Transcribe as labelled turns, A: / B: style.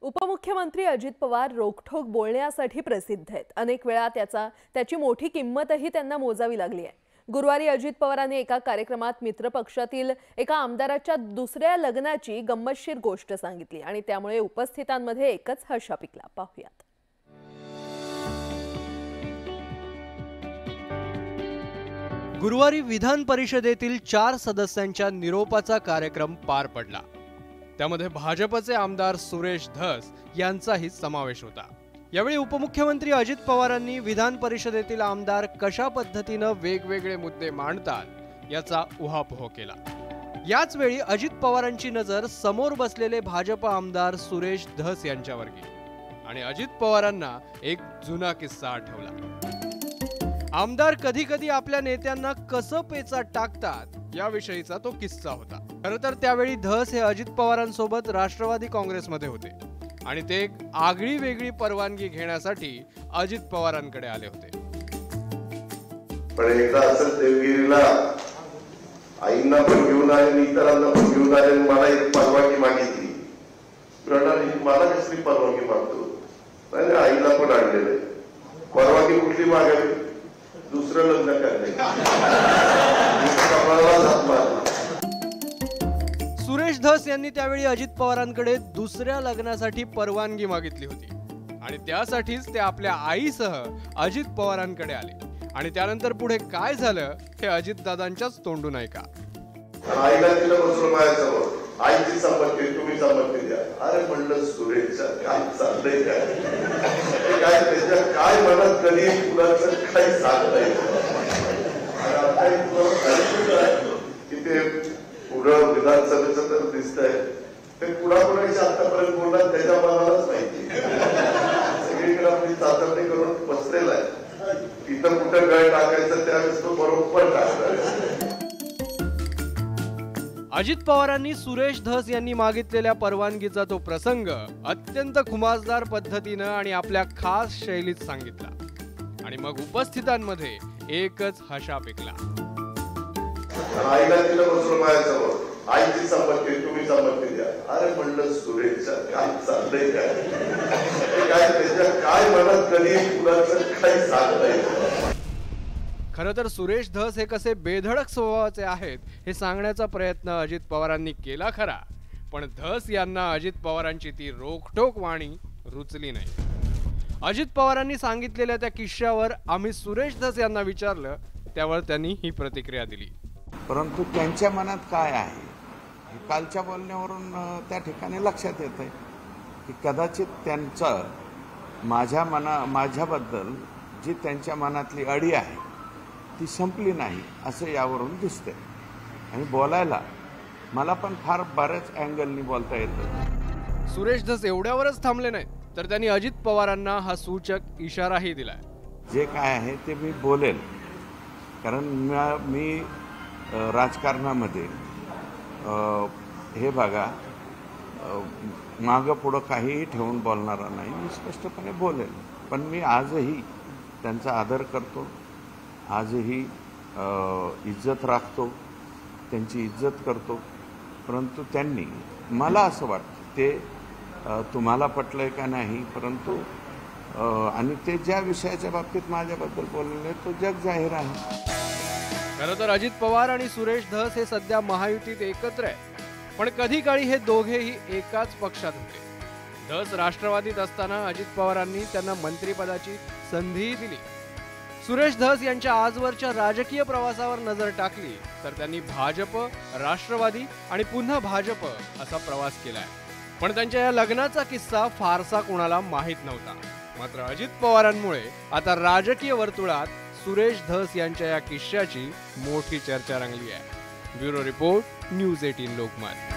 A: उपमुख्यमंत्री अजित पवार रोखठोक बोलण्यासाठी प्रसिद्ध आहेत। अनेक वेळा त्याची मोठी किंमतही त्यांना मोजावी लागली आहे। गुरुवारी अजित पवारांनी एका कार्यक्रमात मित्रपक्षातील एका आमदाराच्या दुसऱ्या लग्नाची गंमतशीर गोष्ट सांगितली आणि त्यामुळे उपस्थितांमध्ये एकच हर्ष पिकला। पाहूयात।
B: गुरुवारी विधान परिषदेतील 4 सदस्यांच्या निरोपाचा कार्यक्रम पार पडला। त्यामध्ये भाजपचे आमदार सुरेश धस यांचाही समावेश होता। यावेळी उपमुख्यमंत्री अजित पवारांनी विधान परिषदेतील आमदार कशा पद्धतीने वेगवेगळे मुद्दे मांडतात याचा उहापोह केला। याच वेळी अजित पवारांची नजर समोर बसलेले भाजप आमदार सुरेश धस यांच्यावर गेली आणि अजित पवारांना एक जुना किस्सा आठवला। आमदार कधी कधी आपल्या नेत्यांना कसं पेचात टाकतात याविषयीचा तो किस्सा होता। खरं तर त्यावेळी धस हे अजित पवारांसोबत राष्ट्रवादी काँग्रेसमध्ये होते आणि ते एक आगळी वेगळी परवानगी घेण्यासाठी अजित पवारांकडे आले होते।
C: पण एकदा असं देवगिरीला आईंना पण घेऊन आले आणि इतरांना पण घेऊन आले आणि मला एक परवानगी मागितली। मला कसली परवानगी मागतो? नाही, आईला पण आणलेलं आहे। परवानगी कुठली मागावी? दुसरं लग्न करणे।
B: सुरेश धस यांनी त्यावेळी अजित पवारांकडे दुसऱ्या लग्नासाठी परवानगी मागितली होती आणि त्यासाठीच ते आपल्या आईसह अजित पवारांकडे आले आणि त्यानंतर पुढे काय झालं हे अजित दादांच्याच तोंडून ऐका।
C: आईला तिला बसलो माझ्यासमोर, आईची संमती तुम्ही संमती द्या। अरे म्हणलं सुरेशच्या काय चाललंय काय त्याच्या काय मनात कधी मुलाचं काही सांगता येत की ते पुढं विधानसभेचं तर दिसतंय ते कुणाकुणाशी आतापर्यंत बोलणार त्याच्या मनालाच माहिती। सगळीकडे आपली चाचपणी करून बसलेला आहे। इथं कुठं गळ टाकायचं त्यावेळेस तो बरोबर टाकणार।
B: अजित पवारांनी सुरेश धस यांनी मागितलेल्या परवानगीचा तो प्रसंग अत्यंत खुमासदार पद्धतीने आणि आपल्या खास शैलीत सांगितला आणि मग उपस्थितांमध्ये एकच हशा पिकला।
C: आईला तिला बसलो माझ्यासमोर, आईची संमती तुम्ही संमती द्या। अरे म्हणलं सुरेशच्या काय चाललंय काय त्याच्या काय मनात कधी मुलाचं काही सांगता येत।
B: खरं तर सुरेश धस हे कसे बेधडक स्वभावाचे आहेत हे सांगण्याचा प्रयत्न अजित पवारांनी केला खरा, पण धस यांना अजित पवारांची ती रोखठोक वाणी रुचली नाही। अजित पवारांनी सांगितलेल्या त्या किस्स्यावर आम्ही सुरेश धस यांना विचारलं, त्यावर त्यांनी ही प्रतिक्रिया दिली।
D: परंतु त्यांच्या मनात काय आहे हे कालच्या बोलण्यावरून त्या ठिकाणी लक्षात येतंय की कदाचित त्यांचं माझ्याबद्दल जी त्यांच्या मनातली अडी आहे ती संपली नाही असं यावरून दिसतंय आणि बोलायला मला पण फार बऱ्याच अँगलनी बोलता येतं।
B: सुरेश धस एवढ्यावरच थांबले नाहीत तर त्यांनी अजित पवारांना हा सूचक इशाराही दिलाय।
D: जे काय आहे ते मी बोलेल, कारण मी राजकारणामध्ये हे बघा मागं पुढं काहीही ठेवून बोलणारा नाही, मी स्पष्टपणे बोलेल। पण मी आजही त्यांचा आदर करतो, आजही इज्जत राखतो, त्यांची इज्जत करतो। परंतु त्यांनी मला असं वाटतं ते तुम्हाला पटलंय का नाही, परंतु आणि ते ज्या विषयाच्या बाबतीत माझ्याबद्दल बोलले तो जग जाहीर आहे।
B: खरं तर अजित पवार आणि सुरेश धस हे सध्या महायुतीत एकत्र आहेत, पण कधी काळी हे दोघेही एकाच पक्षात होते। धस राष्ट्रवादीत असताना अजित पवारांनी त्यांना मंत्रिपदाची संधीही दिली। सुरेश धस यांच्या आजवरच्या राजकीय प्रवासावर नजर टाकली तर त्यांनी भाजप, राष्ट्रवादी आणि पुन्हा भाजप असा प्रवास केलाय, पण त्यांच्या या लग्नाचा किस्सा फारसा कोणाला माहीत नव्हता। मात्र अजित पवारांमुळे आता राजकीय वर्तुळात सुरेश धस यांच्या या किस्स्याची मोठी चर्चा रंगली आहे। Bureau report, news 18 Lokmat.